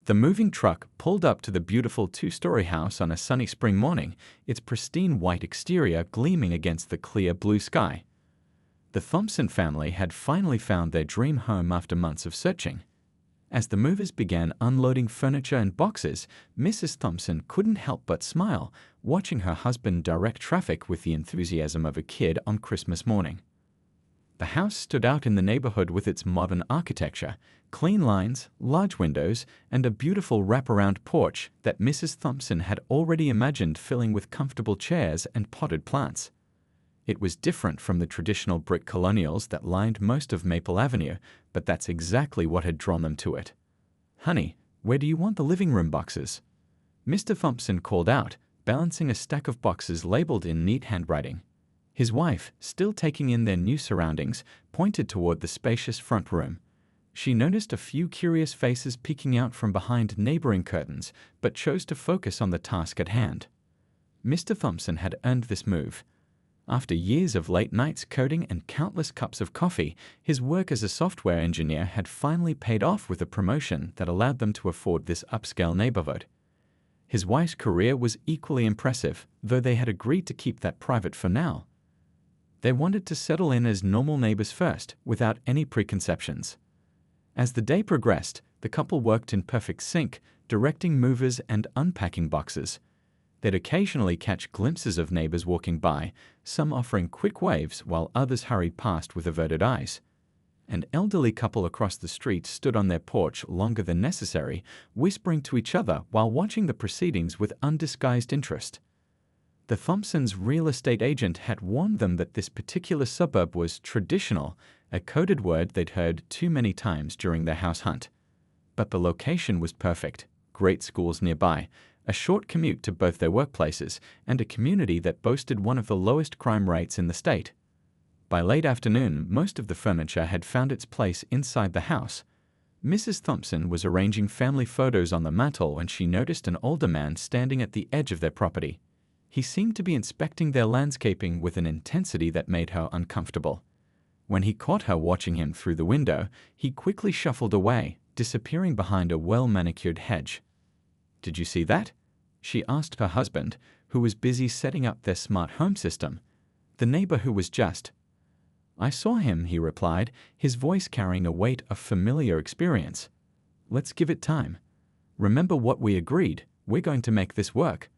The moving truck pulled up to the beautiful two-story house on a sunny spring morning, its pristine white exterior gleaming against the clear blue sky. The Thompson family had finally found their dream home after months of searching. As the movers began unloading furniture and boxes, Mrs. Thompson couldn't help but smile, watching her husband direct traffic with the enthusiasm of a kid on Christmas morning. The house stood out in the neighborhood with its modern architecture, clean lines, large windows, and a beautiful wraparound porch that Mrs. Thompson had already imagined filling with comfortable chairs and potted plants. It was different from the traditional brick colonials that lined most of Maple Avenue, but that's exactly what had drawn them to it. "Honey, where do you want the living room boxes?" Mr. Thompson called out, balancing a stack of boxes labeled in neat handwriting. His wife, still taking in their new surroundings, pointed toward the spacious front room. She noticed a few curious faces peeking out from behind neighboring curtains, but chose to focus on the task at hand. Mr. Thompson had earned this move. After years of late nights coding and countless cups of coffee, his work as a software engineer had finally paid off with a promotion that allowed them to afford this upscale neighborhood. His wife's career was equally impressive, though they had agreed to keep that private for now. They wanted to settle in as normal neighbors first, without any preconceptions. As the day progressed, the couple worked in perfect sync, directing movers and unpacking boxes. They'd occasionally catch glimpses of neighbors walking by, some offering quick waves while others hurried past with averted eyes. An elderly couple across the street stood on their porch longer than necessary, whispering to each other while watching the proceedings with undisguised interest. The Thompsons' real estate agent had warned them that this particular suburb was traditional, a coded word they'd heard too many times during their house hunt. But the location was perfect, great schools nearby, a short commute to both their workplaces, and a community that boasted one of the lowest crime rates in the state. By late afternoon, most of the furniture had found its place inside the house. Mrs. Thompson was arranging family photos on the mantel when she noticed an older man standing at the edge of their property. He seemed to be inspecting their landscaping with an intensity that made her uncomfortable. When he caught her watching him through the window, he quickly shuffled away, disappearing behind a well-manicured hedge. "Did you see that?" she asked her husband, who was busy setting up their smart home system. The neighbor who was just. "I saw him," he replied, his voice carrying a weight of familiar experience. "Let's give it time. Remember what we agreed, we're going to make this work."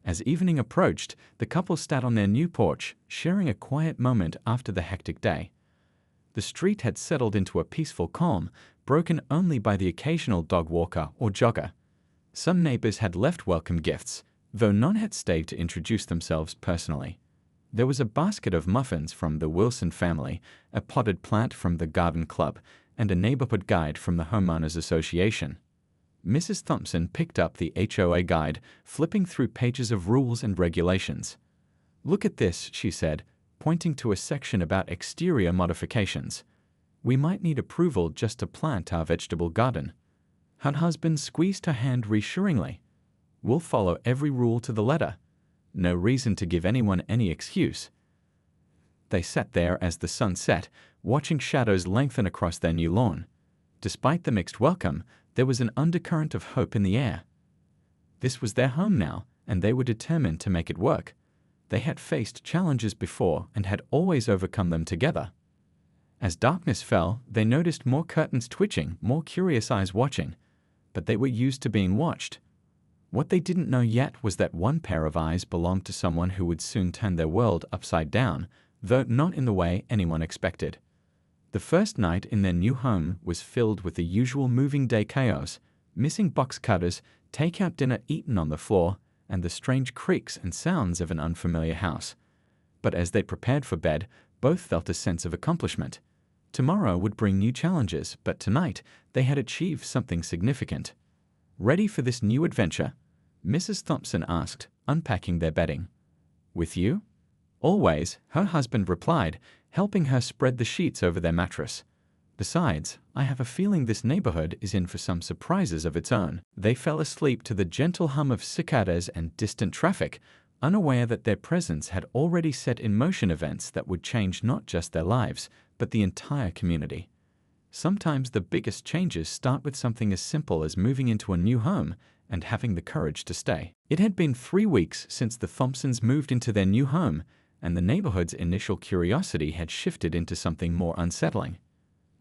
As evening approached, the couple sat on their new porch, sharing a quiet moment after the hectic day. The street had settled into a peaceful calm, broken only by the occasional dog walker or jogger. Some neighbors had left welcome gifts, though none had stayed to introduce themselves personally. There was a basket of muffins from the Wilson family, a potted plant from the garden club, and a neighborhood guide from the Homeowners Association. Mrs. Thompson picked up the HOA guide, flipping through pages of rules and regulations. "Look at this," she said, pointing to a section about exterior modifications. "We might need approval just to plant our vegetable garden." Her husband squeezed her hand reassuringly. "We'll follow every rule to the letter. No reason to give anyone any excuse." They sat there as the sun set, watching shadows lengthen across their new lawn. Despite the mixed welcome, there was an undercurrent of hope in the air. This was their home now, and they were determined to make it work. They had faced challenges before and had always overcome them together. As darkness fell, they noticed more curtains twitching, more curious eyes watching. But they were used to being watched. What they didn't know yet was that one pair of eyes belonged to someone who would soon turn their world upside down, though not in the way anyone expected. The first night in their new home was filled with the usual moving day chaos, missing box cutters, takeout dinner eaten on the floor, and the strange creaks and sounds of an unfamiliar house. But as they prepared for bed, both felt a sense of accomplishment. Tomorrow would bring new challenges, but tonight they had achieved something significant. "Ready for this new adventure?" Mrs. Thompson asked, unpacking their bedding. "With you?" "Always," her husband replied, helping her spread the sheets over their mattress. "Besides, I have a feeling this neighborhood is in for some surprises of its own." They fell asleep to the gentle hum of cicadas and distant traffic, unaware that their presence had already set in motion events that would change not just their lives, but the entire community. Sometimes the biggest changes start with something as simple as moving into a new home and having the courage to stay. It had been 3 weeks since the Thompsons moved into their new home, and the neighborhood's initial curiosity had shifted into something more unsettling.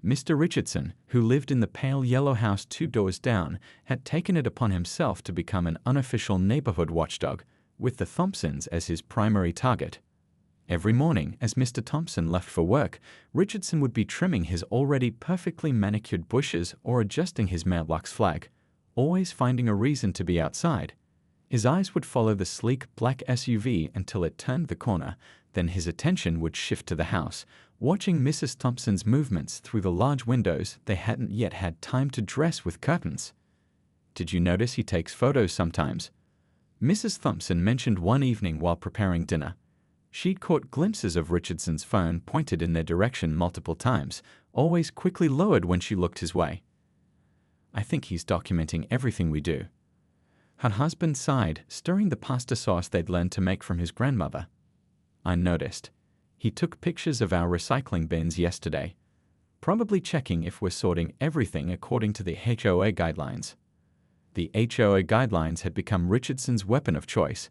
Mr. Richardson, who lived in the pale yellow house 2 doors down, had taken it upon himself to become an unofficial neighborhood watchdog, with the Thompsons as his primary target. Every morning, as Mr. Thompson left for work, Richardson would be trimming his already perfectly manicured bushes or adjusting his mailbox flag, always finding a reason to be outside. His eyes would follow the sleek black SUV until it turned the corner, then his attention would shift to the house, watching Mrs. Thompson's movements through the large windows they hadn't yet had time to dress with curtains. "Did you notice he takes photos sometimes?" Mrs. Thompson mentioned one evening while preparing dinner. She'd caught glimpses of Richardson's phone pointed in their direction multiple times, always quickly lowered when she looked his way. "I think he's documenting everything we do." Her husband sighed, stirring the pasta sauce they'd learned to make from his grandmother. "I noticed. He took pictures of our recycling bins yesterday, probably checking if we're sorting everything according to the HOA guidelines." The HOA guidelines had become Richardson's weapon of choice.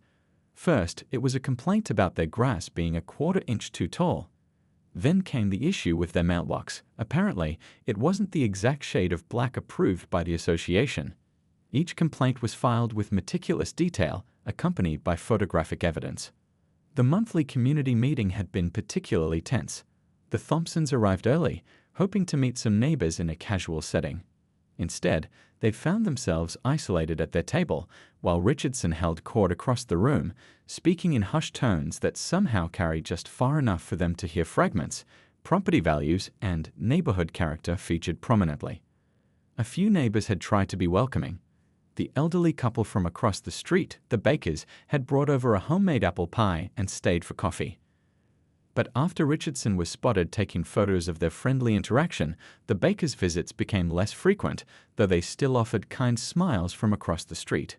First, it was a complaint about their grass being a 1/4 inch too tall. Then came the issue with their mailbox. Apparently, it wasn't the exact shade of black approved by the association. Each complaint was filed with meticulous detail, accompanied by photographic evidence. The monthly community meeting had been particularly tense. The Thompsons arrived early, hoping to meet some neighbors in a casual setting. Instead, they found themselves isolated at their table, while Richardson held court across the room, speaking in hushed tones that somehow carried just far enough for them to hear fragments. Property values and neighborhood character featured prominently. A few neighbors had tried to be welcoming. The elderly couple from across the street, the Bakers, had brought over a homemade apple pie and stayed for coffee. But after Richardson was spotted taking photos of their friendly interaction, the Bakers' visits became less frequent, though they still offered kind smiles from across the street.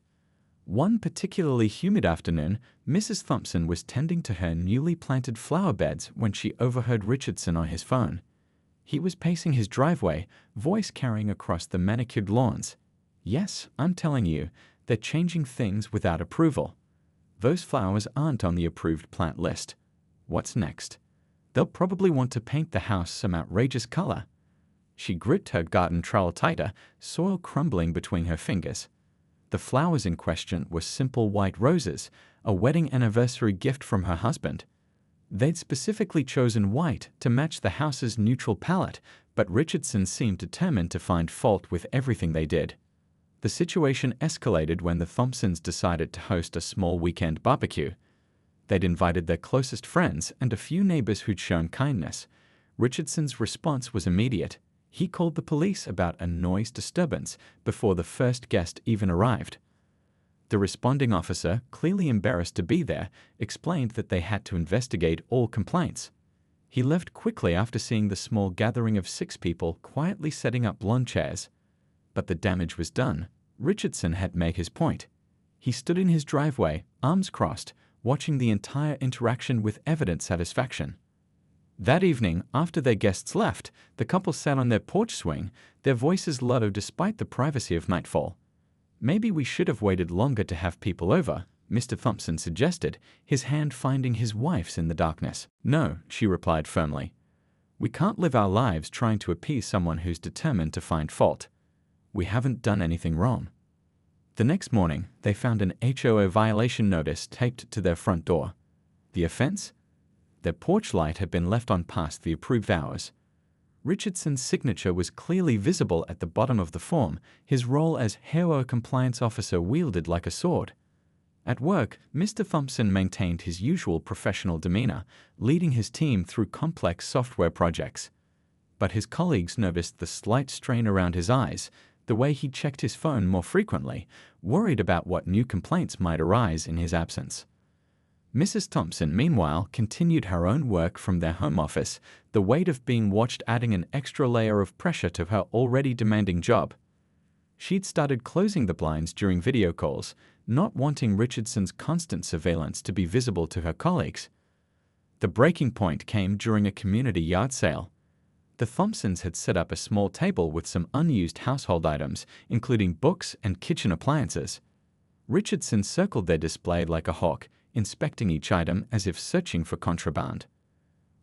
One particularly humid afternoon, Mrs. Thompson was tending to her newly planted flower beds when she overheard Richardson on his phone. He was pacing his driveway, voice carrying across the manicured lawns. "Yes, I'm telling you, they're changing things without approval. Those flowers aren't on the approved plant list. What's next? They'll probably want to paint the house some outrageous color." She gripped her garden trowel tighter, soil crumbling between her fingers. The flowers in question were simple white roses, a wedding anniversary gift from her husband. They'd specifically chosen white to match the house's neutral palette, but Richardson seemed determined to find fault with everything they did. The situation escalated when the Thompsons decided to host a small weekend barbecue. They'd invited their closest friends and a few neighbors who'd shown kindness. Richardson's response was immediate. He called the police about a noise disturbance before the first guest even arrived. The responding officer, clearly embarrassed to be there, explained that they had to investigate all complaints. He left quickly after seeing the small gathering of 6 people quietly setting up lawn chairs. But the damage was done. Richardson had made his point. He stood in his driveway, arms crossed, watching the entire interaction with evident satisfaction. That evening, after their guests left, the couple sat on their porch swing, their voices low despite the privacy of nightfall. "Maybe we should have waited longer to have people over," Mr. Thompson suggested, his hand finding his wife's in the darkness. "No," she replied firmly. "We can't live our lives trying to appease someone who's determined to find fault. We haven't done anything wrong." The next morning, they found an HOA violation notice taped to their front door. The offense? Their porch light had been left on past the approved hours. Richardson's signature was clearly visible at the bottom of the form, his role as HOA compliance officer wielded like a sword. At work, Mr. Thompson maintained his usual professional demeanor, leading his team through complex software projects. But his colleagues noticed the slight strain around his eyes, the way he checked his phone more frequently, worried about what new complaints might arise in his absence. Mrs. Thompson, meanwhile, continued her own work from their home office, the weight of being watched adding an extra layer of pressure to her already demanding job. She'd started closing the blinds during video calls, not wanting Richardson's constant surveillance to be visible to her colleagues. The breaking point came during a community yard sale. The Thompsons had set up a small table with some unused household items, including books and kitchen appliances. Richardson circled their display like a hawk, inspecting each item as if searching for contraband.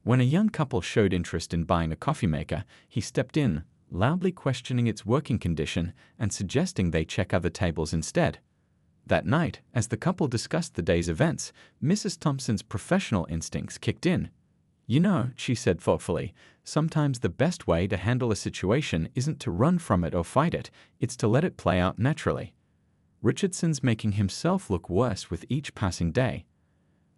When a young couple showed interest in buying a coffee maker, he stepped in, loudly questioning its working condition and suggesting they check other tables instead. That night, as the couple discussed the day's events, Mrs. Thompson's professional instincts kicked in. "You know," she said thoughtfully, "sometimes the best way to handle a situation isn't to run from it or fight it, it's to let it play out naturally." Richardson's making himself look worse with each passing day.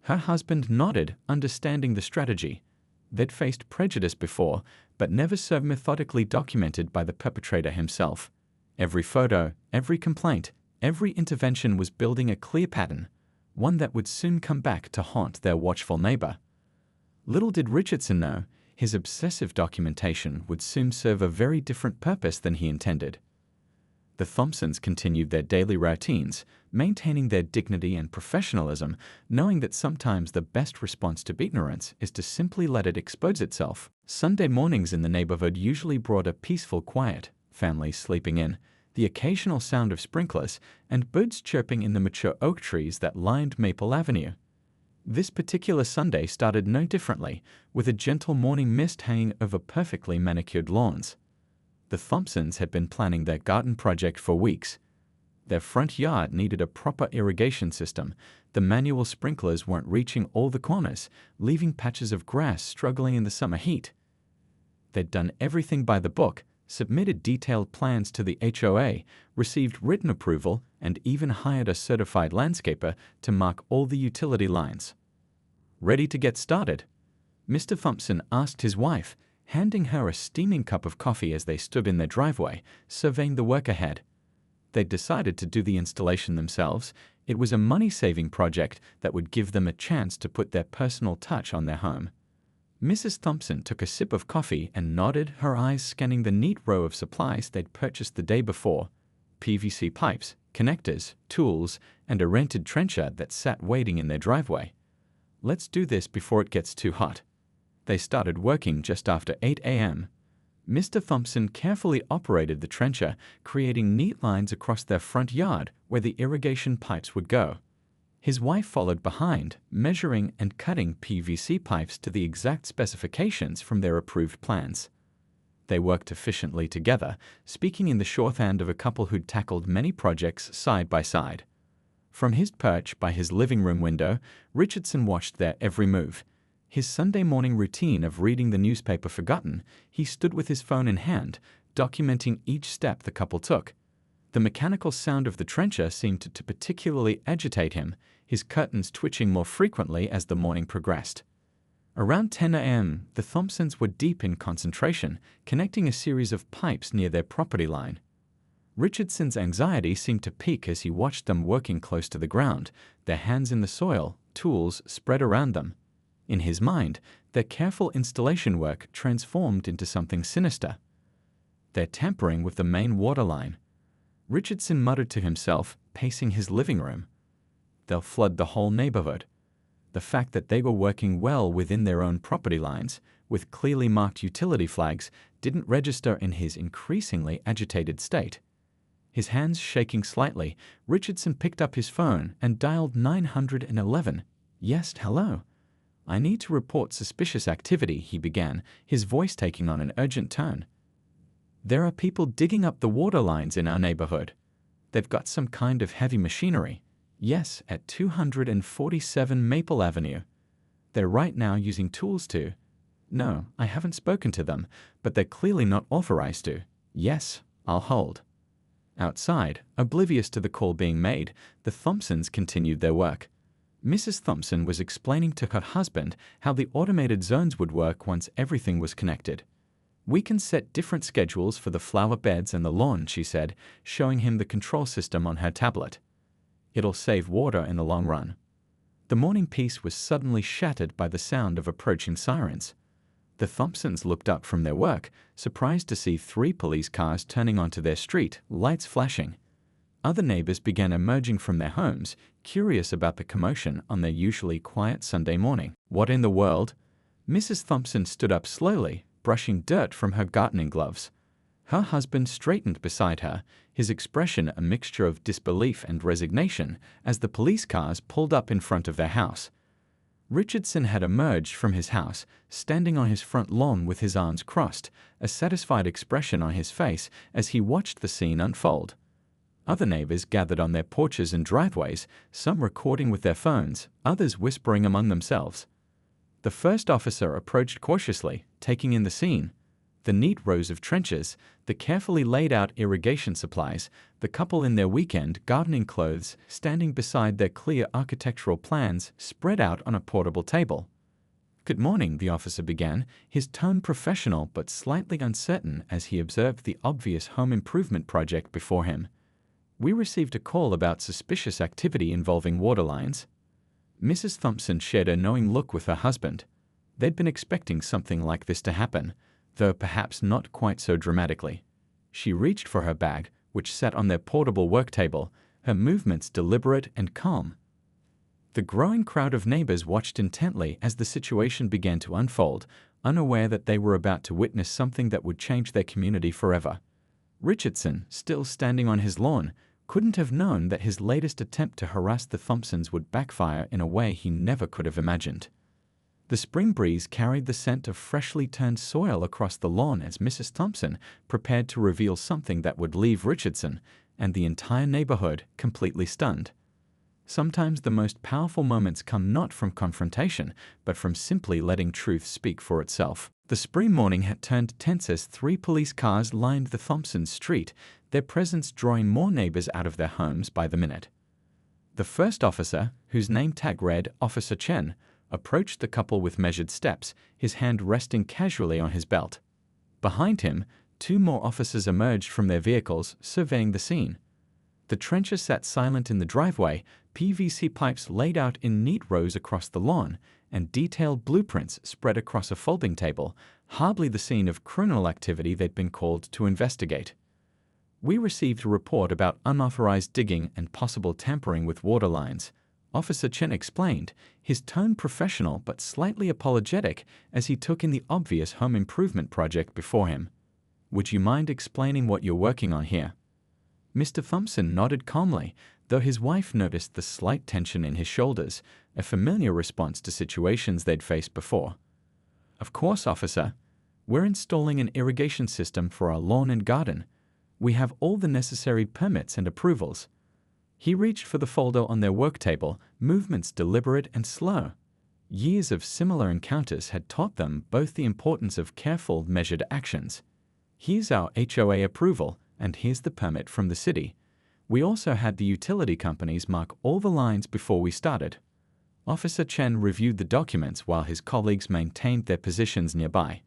Her husband nodded, understanding the strategy. They'd faced prejudice before, but never so methodically documented by the perpetrator himself. Every photo, every complaint, every intervention was building a clear pattern, one that would soon come back to haunt their watchful neighbor. Little did Richardson know, his obsessive documentation would soon serve a very different purpose than he intended. The Thompsons continued their daily routines, maintaining their dignity and professionalism, knowing that sometimes the best response to ignorance is to simply let it expose itself. Sunday mornings in the neighborhood usually brought a peaceful quiet, families sleeping in, the occasional sound of sprinklers, and birds chirping in the mature oak trees that lined Maple Avenue. This particular Sunday started no differently, with a gentle morning mist hanging over perfectly manicured lawns. The Thompsons had been planning their garden project for weeks. Their front yard needed a proper irrigation system. The manual sprinklers weren't reaching all the corners, leaving patches of grass struggling in the summer heat. They'd done everything by the book, submitted detailed plans to the HOA, received written approval, and even hired a certified landscaper to mark all the utility lines. "Ready to get started?" Mr. Thompson asked his wife, handing her a steaming cup of coffee as they stood in their driveway, surveying the work ahead. They'd decided to do the installation themselves. It was a money-saving project that would give them a chance to put their personal touch on their home. Mrs. Thompson took a sip of coffee and nodded, her eyes scanning the neat row of supplies they'd purchased the day before: PVC pipes, connectors, tools, and a rented trencher that sat waiting in their driveway. "Let's do this before it gets too hot." They started working just after 8 a.m. Mr. Thompson carefully operated the trencher, creating neat lines across their front yard where the irrigation pipes would go. His wife followed behind, measuring and cutting PVC pipes to the exact specifications from their approved plans. They worked efficiently together, speaking in the shorthand of a couple who'd tackled many projects side by side. From his perch by his living room window, Richardson watched their every move. His Sunday morning routine of reading the newspaper forgotten, he stood with his phone in hand, documenting each step the couple took. The mechanical sound of the trencher seemed to particularly agitate him, his curtains twitching more frequently as the morning progressed. Around 10 a.m., the Thompsons were deep in concentration, connecting a series of pipes near their property line. Richardson's anxiety seemed to peak as he watched them working close to the ground, their hands in the soil, tools spread around them. In his mind, their careful installation work transformed into something sinister. "They're tampering with the main water line." Richardson muttered to himself, pacing his living room. "They'll flood the whole neighborhood." The fact that they were working well within their own property lines, with clearly marked utility flags, didn't register in his increasingly agitated state. His hands shaking slightly, Richardson picked up his phone and dialed 911. "Yes, hello. I need to report suspicious activity," he began, his voice taking on an urgent tone. "There are people digging up the water lines in our neighborhood. They've got some kind of heavy machinery. Yes, at 247 Maple Avenue. They're right now using tools to—" "No, I haven't spoken to them, but they're clearly not authorized to." "Yes, I'll hold." Outside, oblivious to the call being made, the Thompsons continued their work. Mrs. Thompson was explaining to her husband how the automated zones would work once everything was connected. "We can set different schedules for the flower beds and the lawn," she said, showing him the control system on her tablet. "It'll save water in the long run." The morning peace was suddenly shattered by the sound of approaching sirens. The Thompsons looked up from their work, surprised to see 3 police cars turning onto their street, lights flashing. Other neighbors began emerging from their homes, curious about the commotion on their usually quiet Sunday morning. "What in the world?" Mrs. Thompson stood up slowly, brushing dirt from her gardening gloves. Her husband straightened beside her, his expression a mixture of disbelief and resignation as the police cars pulled up in front of their house. Richardson had emerged from his house, standing on his front lawn with his arms crossed, a satisfied expression on his face as he watched the scene unfold. Other neighbors gathered on their porches and driveways, some recording with their phones, others whispering among themselves. The first officer approached cautiously, taking in the scene. The neat rows of trenches, the carefully laid out irrigation supplies, the couple in their weekend gardening clothes standing beside their clear architectural plans spread out on a portable table. "Good morning," the officer began, his tone professional but slightly uncertain as he observed the obvious home improvement project before him. "We received a call about suspicious activity involving water lines." Mrs. Thompson shared a knowing look with her husband. They'd been expecting something like this to happen, though perhaps not quite so dramatically. She reached for her bag, which sat on their portable work table, her movements deliberate and calm. The growing crowd of neighbors watched intently as the situation began to unfold, unaware that they were about to witness something that would change their community forever. Richardson, still standing on his lawn, couldn't have known that his latest attempt to harass the Thompsons would backfire in a way he never could have imagined. The spring breeze carried the scent of freshly turned soil across the lawn as Mrs. Thompson prepared to reveal something that would leave Richardson and the entire neighborhood completely stunned. Sometimes the most powerful moments come not from confrontation, but from simply letting truth speak for itself. The spring morning had turned tense as 3 police cars lined the Thompson street, their presence drawing more neighbors out of their homes by the minute. The first officer, whose name tag read Officer Chen, approached the couple with measured steps, his hand resting casually on his belt. Behind him, 2 more officers emerged from their vehicles, surveying the scene. The trencher sat silent in the driveway, PVC pipes laid out in neat rows across the lawn, and detailed blueprints spread across a folding table, hardly the scene of criminal activity they'd been called to investigate. "We received a report about unauthorized digging and possible tampering with water lines," Officer Chen explained, his tone professional but slightly apologetic as he took in the obvious home improvement project before him. "Would you mind explaining what you're working on here?" Mr. Thompson nodded calmly, though his wife noticed the slight tension in his shoulders, a familiar response to situations they'd faced before. "Of course, officer. We're installing an irrigation system for our lawn and garden. We have all the necessary permits and approvals." He reached for the folder on their work table, movements deliberate and slow. Years of similar encounters had taught them both the importance of careful, measured actions. "Here's our HOA approval, and here's the permit from the city. We also had the utility companies mark all the lines before we started." Officer Chen reviewed the documents while his colleagues maintained their positions nearby.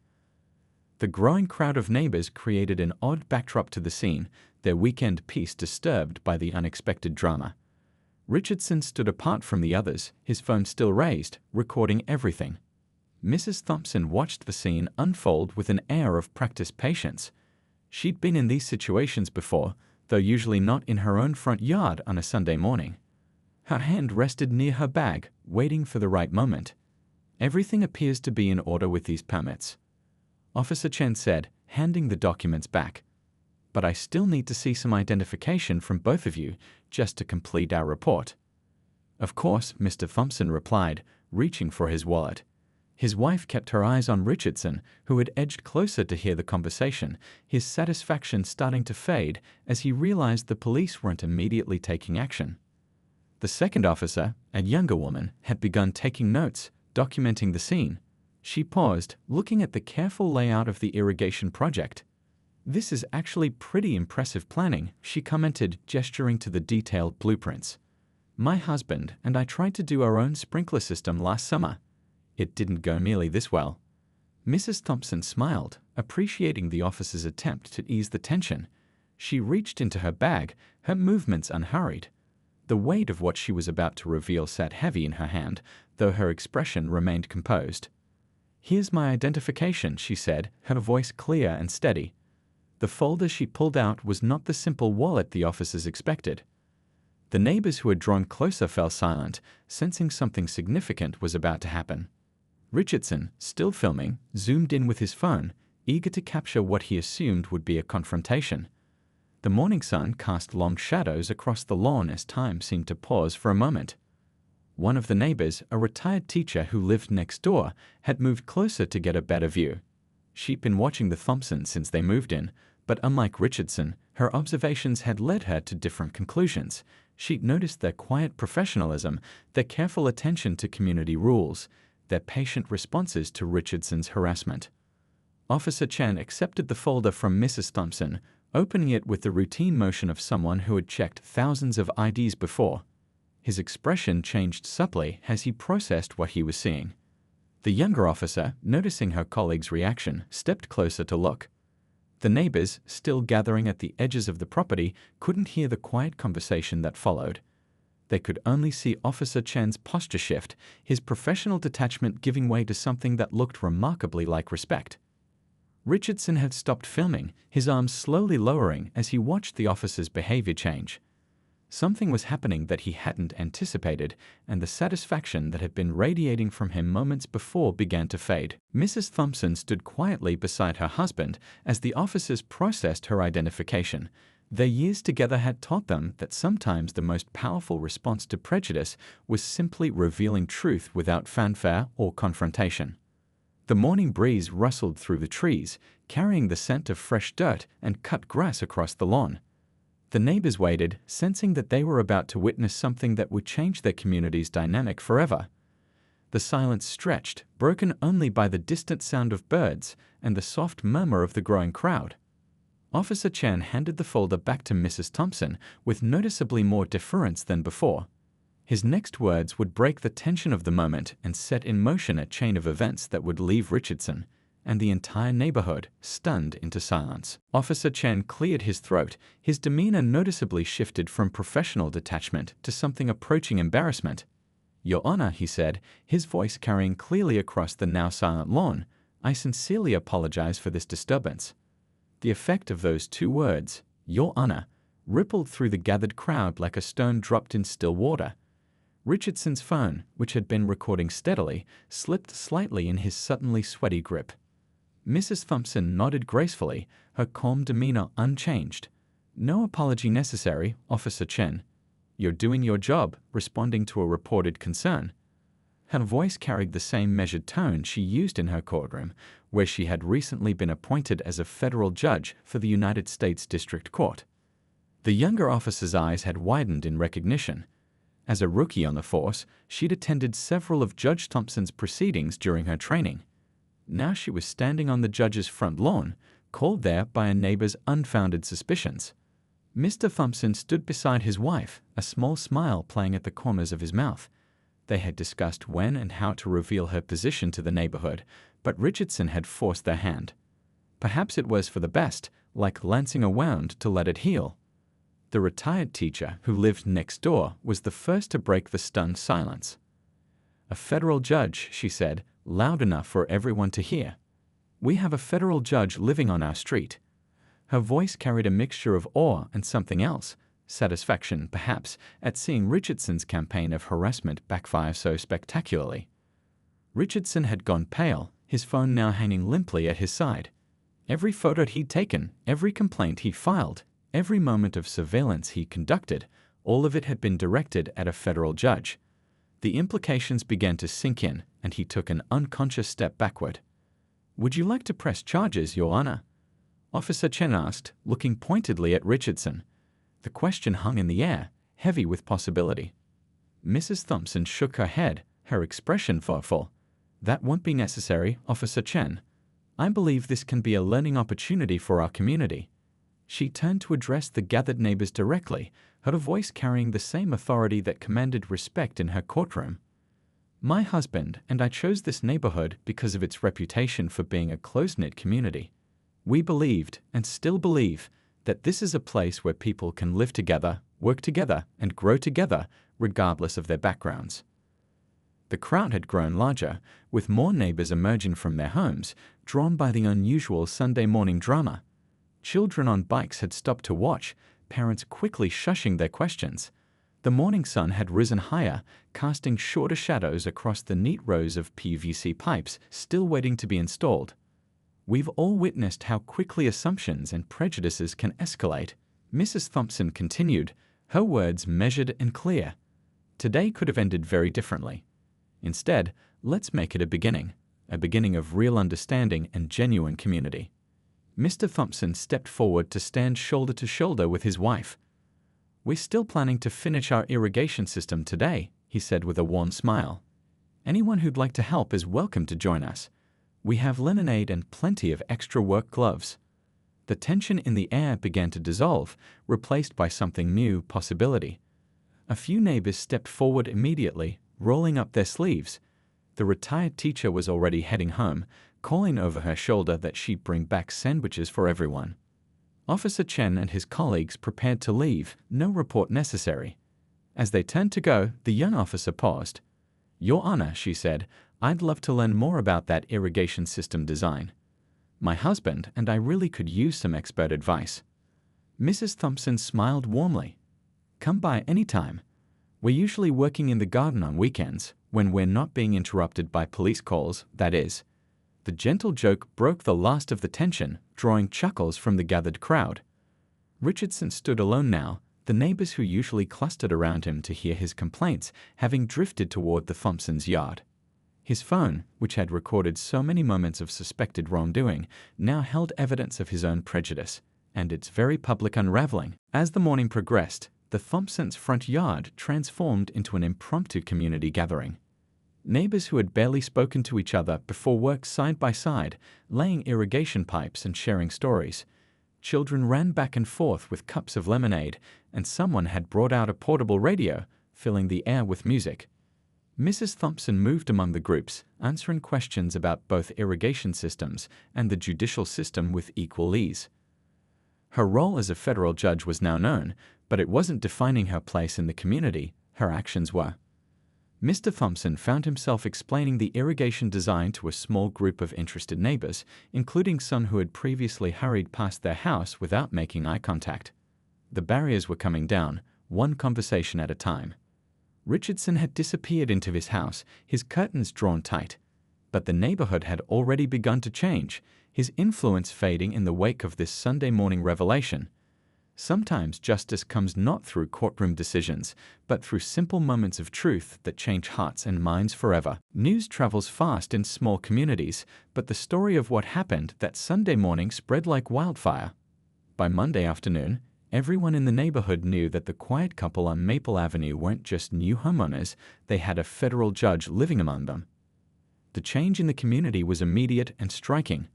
The growing crowd of neighbors created an odd backdrop to the scene, their weekend peace disturbed by the unexpected drama. Richardson stood apart from the others, his phone still raised, recording everything. Mrs. Thompson watched the scene unfold with an air of practiced patience. She'd been in these situations before, though usually not in her own front yard on a Sunday morning. Her hand rested near her bag, waiting for the right moment. "Everything appears to be in order with these permits," Officer Chen said, handing the documents back. "But I still need to see some identification from both of you, just to complete our report." "Of course," Mr. Thompson replied, reaching for his wallet. His wife kept her eyes on Richardson, who had edged closer to hear the conversation, his satisfaction starting to fade as he realized the police weren't immediately taking action. The second officer, a younger woman, had begun taking notes, documenting the scene. She paused, looking at the careful layout of the irrigation project. "This is actually pretty impressive planning," she commented, gesturing to the detailed blueprints. "My husband and I tried to do our own sprinkler system last summer. It didn't go nearly this well." Mrs. Thompson smiled, appreciating the officer's attempt to ease the tension. She reached into her bag, her movements unhurried. The weight of what she was about to reveal sat heavy in her hand, though her expression remained composed. "Here's my identification," she said, her voice clear and steady. The folder she pulled out was not the simple wallet the officers expected. The neighbors who had drawn closer fell silent, sensing something significant was about to happen. Richardson, still filming, zoomed in with his phone, eager to capture what he assumed would be a confrontation. The morning sun cast long shadows across the lawn as time seemed to pause for a moment. One of the neighbors, a retired teacher who lived next door, had moved closer to get a better view. She'd been watching the Thompsons since they moved in, but unlike Richardson, her observations had led her to different conclusions. She'd noticed their quiet professionalism, their careful attention to community rules, their patient responses to Richardson's harassment. Officer Chen accepted the folder from Mrs. Thompson, opening it with the routine motion of someone who had checked thousands of IDs before. His expression changed subtly as he processed what he was seeing. The younger officer, noticing her colleague's reaction, stepped closer to look. The neighbors, still gathering at the edges of the property, couldn't hear the quiet conversation that followed. They could only see Officer Chen's posture shift, his professional detachment giving way to something that looked remarkably like respect. Richardson had stopped filming, his arms slowly lowering as he watched the officer's behavior change. Something was happening that he hadn't anticipated, and the satisfaction that had been radiating from him moments before began to fade. Mrs. Thompson stood quietly beside her husband as the officers processed her identification. Their years together had taught them that sometimes the most powerful response to prejudice was simply revealing truth without fanfare or confrontation. The morning breeze rustled through the trees, carrying the scent of fresh dirt and cut grass across the lawn. The neighbors waited, sensing that they were about to witness something that would change their community's dynamic forever. The silence stretched, broken only by the distant sound of birds and the soft murmur of the growing crowd. Officer Chen handed the folder back to Mrs. Thompson with noticeably more deference than before. His next words would break the tension of the moment and set in motion a chain of events that would leave Richardson and the entire neighborhood stunned into silence. Officer Chen cleared his throat. His demeanor noticeably shifted from professional detachment to something approaching embarrassment. "Your Honor," he said, his voice carrying clearly across the now silent lawn, "I sincerely apologize for this disturbance." The effect of those two words, "Your Honor," rippled through the gathered crowd like a stone dropped in still water. Richardson's phone, which had been recording steadily, slipped slightly in his suddenly sweaty grip. Mrs. Thompson nodded gracefully, her calm demeanor unchanged. "No apology necessary, Officer Chen. You're doing your job," responding to a reported concern. Her voice carried the same measured tone she used in her courtroom, where she had recently been appointed as a federal judge for the United States District Court. The younger officer's eyes had widened in recognition. As a rookie on the force, she'd attended several of Judge Thompson's proceedings during her training. Now she was standing on the judge's front lawn, called there by a neighbor's unfounded suspicions. Mr. Thompson stood beside his wife, a small smile playing at the corners of his mouth. They had discussed when and how to reveal her position to the neighborhood, but Richardson had forced their hand. Perhaps it was for the best, like lancing a wound to let it heal. The retired teacher who lived next door was the first to break the stunned silence. "A federal judge," she said, loud enough for everyone to hear. "We have a federal judge living on our street." Her voice carried a mixture of awe and something else, satisfaction, perhaps, at seeing Richardson's campaign of harassment backfire so spectacularly. Richardson had gone pale, his phone now hanging limply at his side. Every photo he'd taken, every complaint he filed, every moment of surveillance he conducted, all of it had been directed at a federal judge. The implications began to sink in, and he took an unconscious step backward. "Would you like to press charges, Your Honor?" Officer Chen asked, looking pointedly at Richardson. The question hung in the air, heavy with possibility. Mrs. Thompson shook her head, her expression thoughtful. "That won't be necessary, Officer Chen. I believe this can be a learning opportunity for our community." She turned to address the gathered neighbors directly, her voice carrying the same authority that commanded respect in her courtroom. "My husband and I chose this neighborhood because of its reputation for being a close-knit community. We believed, and still believe, that this is a place where people can live together, work together, and grow together, regardless of their backgrounds." The crowd had grown larger, with more neighbors emerging from their homes, drawn by the unusual Sunday morning drama. Children on bikes had stopped to watch, parents quickly shushing their questions. The morning sun had risen higher, casting shorter shadows across the neat rows of PVC pipes still waiting to be installed. We've all witnessed how quickly assumptions and prejudices can escalate. Mrs. Thompson continued, her words measured and clear. Today could have ended very differently. Instead, let's make it a beginning of real understanding and genuine community. Mr. Thompson stepped forward to stand shoulder to shoulder with his wife. We're still planning to finish our irrigation system today, he said with a warm smile. Anyone who'd like to help is welcome to join us. We have lemonade and plenty of extra work gloves. The tension in the air began to dissolve, replaced by something new, possibility. A few neighbors stepped forward immediately, rolling up their sleeves. The retired teacher was already heading home, calling over her shoulder that she'd bring back sandwiches for everyone. Officer Chen and his colleagues prepared to leave, no report necessary. As they turned to go, the young officer paused. "Your Honor," she said, "I'd love to learn more about that irrigation system design. My husband and I really could use some expert advice." Mrs. Thompson smiled warmly. "Come by any time. We're usually working in the garden on weekends, when we're not being interrupted by police calls, that is." The gentle joke broke the last of the tension, drawing chuckles from the gathered crowd. Richardson stood alone now, the neighbors who usually clustered around him to hear his complaints having drifted toward the Thompsons' yard. His phone, which had recorded so many moments of suspected wrongdoing, now held evidence of his own prejudice, and its very public unraveling. As the morning progressed, the Thompsons' front yard transformed into an impromptu community gathering. Neighbors who had barely spoken to each other before worked side by side, laying irrigation pipes and sharing stories. Children ran back and forth with cups of lemonade, and someone had brought out a portable radio, filling the air with music. Mrs. Thompson moved among the groups, answering questions about both irrigation systems and the judicial system with equal ease. Her role as a federal judge was now known, but it wasn't defining her place in the community, her actions were. Mr. Thompson found himself explaining the irrigation design to a small group of interested neighbors, including some who had previously hurried past their house without making eye contact. The barriers were coming down, one conversation at a time. Richardson had disappeared into his house, his curtains drawn tight. But the neighborhood had already begun to change, his influence fading in the wake of this Sunday morning revelation. Sometimes justice comes not through courtroom decisions, but through simple moments of truth that change hearts and minds forever. News travels fast in small communities, but the story of what happened that Sunday morning spread like wildfire. By Monday afternoon, everyone in the neighborhood knew that the quiet couple on Maple Avenue weren't just new homeowners, they had a federal judge living among them. The change in the community was immediate and striking.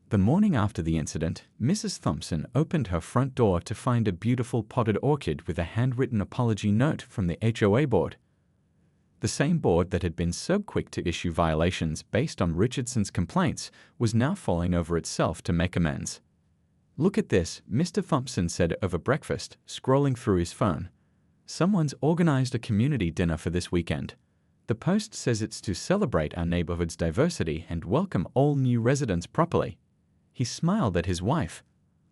The morning after the incident, Mrs. Thompson opened her front door to find a beautiful potted orchid with a handwritten apology note from the HOA board. The same board that had been so quick to issue violations based on Richardson's complaints was now falling over itself to make amends. "Look at this," Mr. Thompson said over breakfast, scrolling through his phone. "Someone's organized a community dinner for this weekend. The Post says it's to celebrate our neighborhood's diversity and welcome all new residents properly." He smiled at his wife.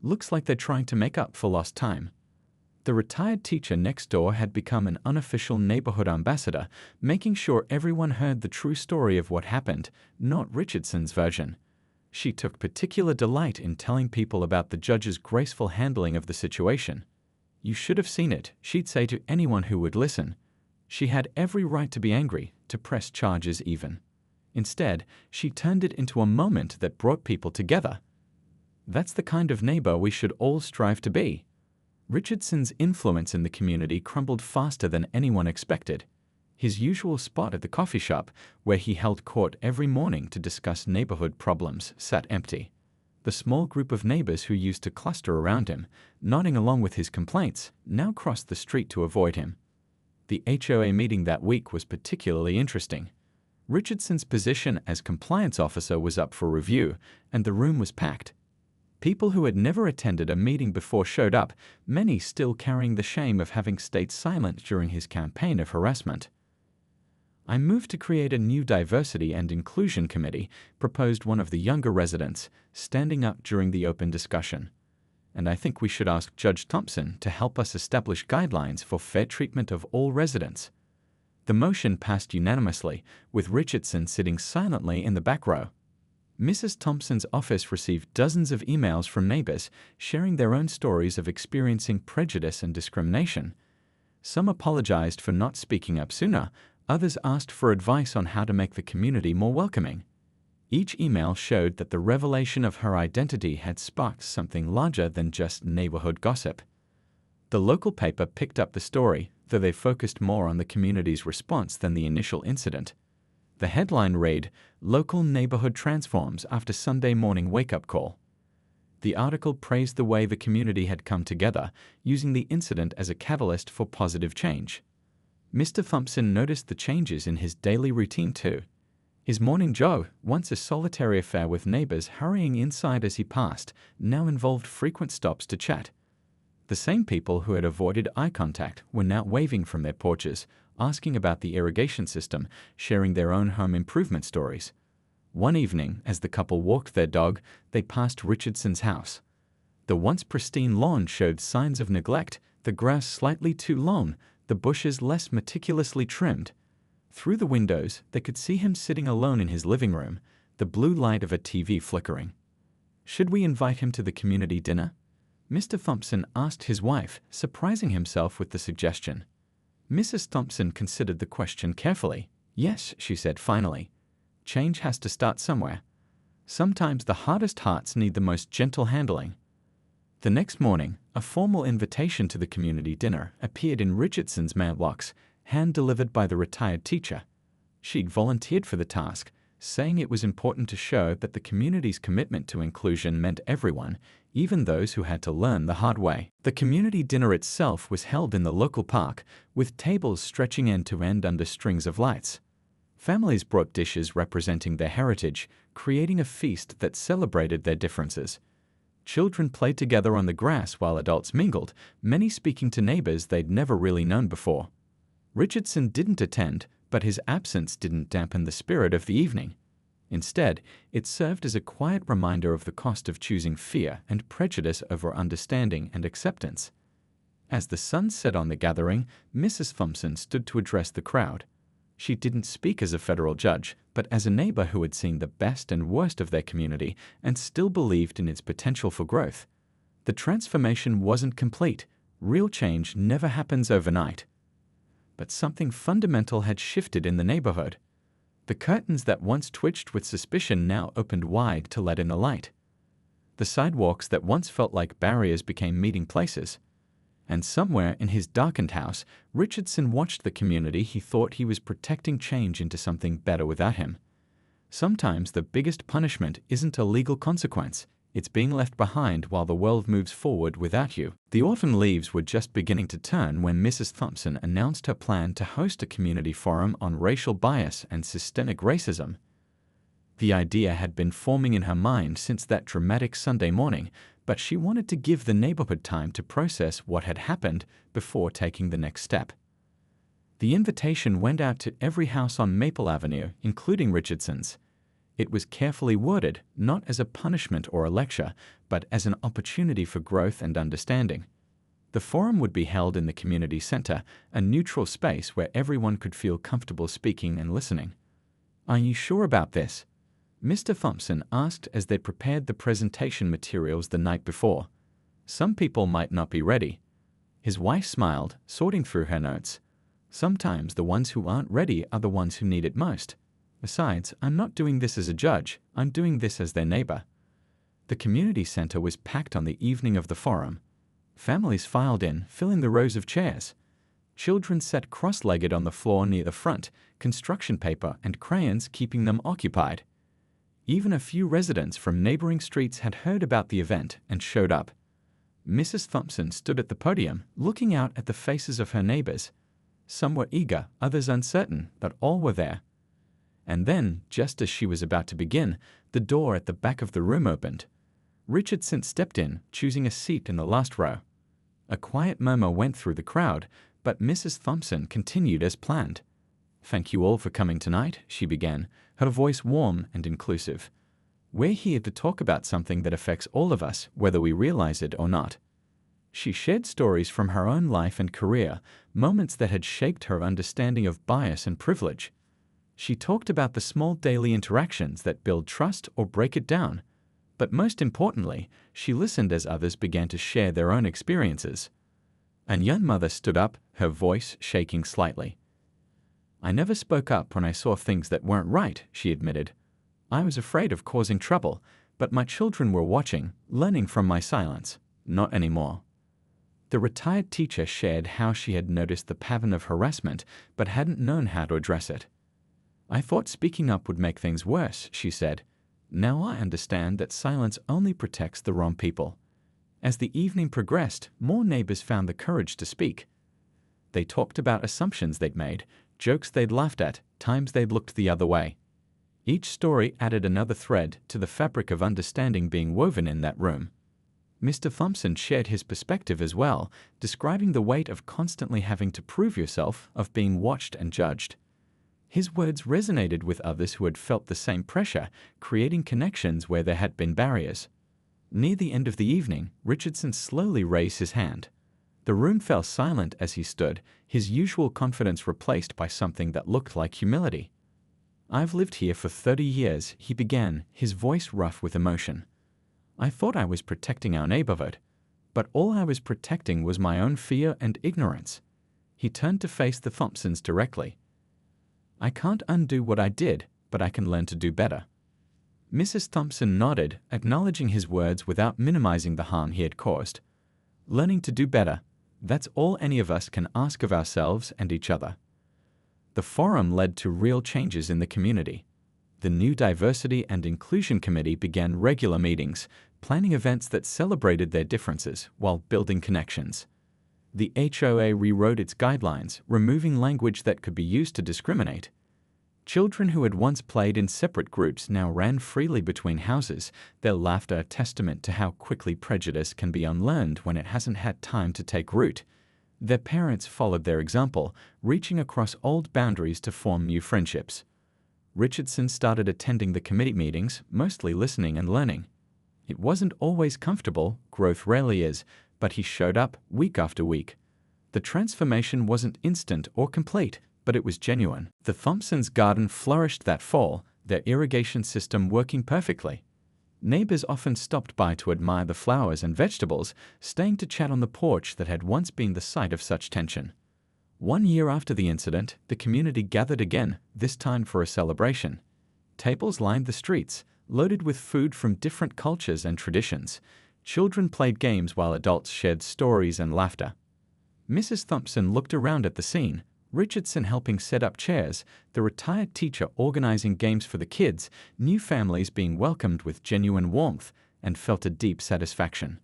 "Looks like they're trying to make up for lost time." The retired teacher next door had become an unofficial neighborhood ambassador, making sure everyone heard the true story of what happened, not Richardson's version. She took particular delight in telling people about the judge's graceful handling of the situation. "You should have seen it," she'd say to anyone who would listen. She had every right to be angry, to press charges even. Instead, she turned it into a moment that brought people together. That's the kind of neighbor we should all strive to be. Richardson's influence in the community crumbled faster than anyone expected. His usual spot at the coffee shop, where he held court every morning to discuss neighborhood problems, sat empty. The small group of neighbors who used to cluster around him, nodding along with his complaints, now crossed the street to avoid him. The HOA meeting that week was particularly interesting. Richardson's position as compliance officer was up for review, and the room was packed. People who had never attended a meeting before showed up, many still carrying the shame of having stayed silent during his campaign of harassment. "I moved to create a new diversity and inclusion committee," proposed one of the younger residents, standing up during the open discussion. "And I think we should ask Judge Thompson to help us establish guidelines for fair treatment of all residents." The motion passed unanimously, with Richardson sitting silently in the back row. Mrs. Thompson's office received dozens of emails from neighbors sharing their own stories of experiencing prejudice and discrimination. Some apologized for not speaking up sooner, others asked for advice on how to make the community more welcoming. Each email showed that the revelation of her identity had sparked something larger than just neighborhood gossip. The local paper picked up the story, though they focused more on the community's response than the initial incident. The headline read, "Local Neighborhood Transforms After Sunday Morning Wake-Up Call." The article praised the way the community had come together, using the incident as a catalyst for positive change. Mr. Thompson noticed the changes in his daily routine too. His morning jog, once a solitary affair with neighbors hurrying inside as he passed, now involved frequent stops to chat. The same people who had avoided eye contact were now waving from their porches, asking about the irrigation system, sharing their own home improvement stories. One evening, as the couple walked their dog, they passed Richardson's house. The once pristine lawn showed signs of neglect, the grass slightly too long, the bushes less meticulously trimmed. Through the windows, they could see him sitting alone in his living room, the blue light of a TV flickering. Should we invite him to the community dinner? Mr. Thompson asked his wife, surprising himself with the suggestion. Mrs. Thompson considered the question carefully. Yes, she said finally. Change has to start somewhere. Sometimes the hardest hearts need the most gentle handling. The next morning, a formal invitation to the community dinner appeared in Richardson's mailbox, hand-delivered by the retired teacher. She'd volunteered for the task, saying it was important to show that the community's commitment to inclusion meant everyone, even those who had to learn the hard way. The community dinner itself was held in the local park, with tables stretching end to end under strings of lights. Families brought dishes representing their heritage, creating a feast that celebrated their differences. Children played together on the grass while adults mingled, many speaking to neighbors they'd never really known before. Richardson didn't attend, but his absence didn't dampen the spirit of the evening. Instead, it served as a quiet reminder of the cost of choosing fear and prejudice over understanding and acceptance. As the sun set on the gathering, Mrs. Thompson stood to address the crowd. She didn't speak as a federal judge, but as a neighbor who had seen the best and worst of their community and still believed in its potential for growth. The transformation wasn't complete. Real change never happens overnight. But something fundamental had shifted in the neighborhood. The curtains that once twitched with suspicion now opened wide to let in the light. The sidewalks that once felt like barriers became meeting places. And somewhere in his darkened house, Richardson watched the community he thought he was protecting change into something better without him. Sometimes the biggest punishment isn't a legal consequence. It's being left behind while the world moves forward without you. The autumn leaves were just beginning to turn when Mrs. Thompson announced her plan to host a community forum on racial bias and systemic racism. The idea had been forming in her mind since that dramatic Sunday morning, but she wanted to give the neighborhood time to process what had happened before taking the next step. The invitation went out to every house on Maple Avenue, including Richardson's. It was carefully worded, not as a punishment or a lecture, but as an opportunity for growth and understanding. The forum would be held in the community center, a neutral space where everyone could feel comfortable speaking and listening. "Are you sure about this?" Mr. Thompson asked as they prepared the presentation materials the night before. Some people might not be ready. His wife smiled, sorting through her notes. Sometimes the ones who aren't ready are the ones who need it most. Besides, I'm not doing this as a judge, I'm doing this as their neighbor. The community center was packed on the evening of the forum. Families filed in, filling the rows of chairs. Children sat cross-legged on the floor near the front, construction paper and crayons keeping them occupied. Even a few residents from neighboring streets had heard about the event and showed up. Mrs. Thompson stood at the podium, looking out at the faces of her neighbors. Some were eager, others uncertain, but all were there. And then, just as she was about to begin, the door at the back of the room opened. Richardson stepped in, choosing a seat in the last row. A quiet murmur went through the crowd, but Mrs. Thompson continued as planned. "Thank you all for coming tonight," she began, her voice warm and inclusive. "We're here to talk about something that affects all of us, whether we realize it or not." She shared stories from her own life and career, moments that had shaped her understanding of bias and privilege. She talked about the small daily interactions that build trust or break it down. But most importantly, she listened as others began to share their own experiences. A young mother stood up, her voice shaking slightly. "I never spoke up when I saw things that weren't right," she admitted. "I was afraid of causing trouble, but my children were watching, learning from my silence. Not anymore." The retired teacher shared how she had noticed the pattern of harassment but hadn't known how to address it. "I thought speaking up would make things worse," she said. "Now I understand that silence only protects the wrong people." As the evening progressed, more neighbors found the courage to speak. They talked about assumptions they'd made, jokes they'd laughed at, times they'd looked the other way. Each story added another thread to the fabric of understanding being woven in that room. Mr. Thompson shared his perspective as well, describing the weight of constantly having to prove yourself, of being watched and judged. His words resonated with others who had felt the same pressure, creating connections where there had been barriers. Near the end of the evening, Richardson slowly raised his hand. The room fell silent as he stood, his usual confidence replaced by something that looked like humility. "I've lived here for 30 years, he began, his voice rough with emotion. "I thought I was protecting our neighborhood, but all I was protecting was my own fear and ignorance." He turned to face the Thompsons directly. "I can't undo what I did, but I can learn to do better." Mrs. Thompson nodded, acknowledging his words without minimizing the harm he had caused. "Learning to do better, that's all any of us can ask of ourselves and each other." The forum led to real changes in the community. The new Diversity and Inclusion Committee began regular meetings, planning events that celebrated their differences while building connections. The HOA rewrote its guidelines, removing language that could be used to discriminate. Children who had once played in separate groups now ran freely between houses, their laughter a testament to how quickly prejudice can be unlearned when it hasn't had time to take root. Their parents followed their example, reaching across old boundaries to form new friendships. Richardson started attending the committee meetings, mostly listening and learning. It wasn't always comfortable, growth rarely is, but he showed up week after week. The transformation wasn't instant or complete, but it was genuine. The Thompsons' garden flourished that fall, their irrigation system working perfectly. Neighbors often stopped by to admire the flowers and vegetables, staying to chat on the porch that had once been the site of such tension. 1 year after the incident, the community gathered again, this time for a celebration. Tables lined the streets, loaded with food from different cultures and traditions. Children played games while adults shared stories and laughter. Mrs. Thompson looked around at the scene, Richardson helping set up chairs, the retired teacher organizing games for the kids, new families being welcomed with genuine warmth, and felt a deep satisfaction.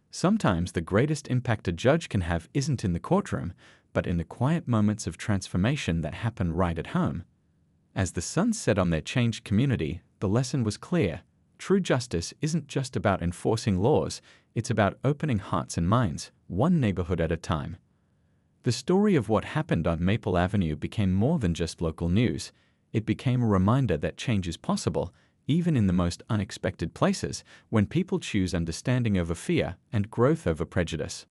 Sometimes the greatest impact a judge can have isn't in the courtroom, but in the quiet moments of transformation that happen right at home. As the sun set on their changed community, the lesson was clear. True justice isn't just about enforcing laws, it's about opening hearts and minds, one neighborhood at a time. The story of what happened on Maple Avenue became more than just local news. It became a reminder that change is possible, even in the most unexpected places, when people choose understanding over fear and growth over prejudice.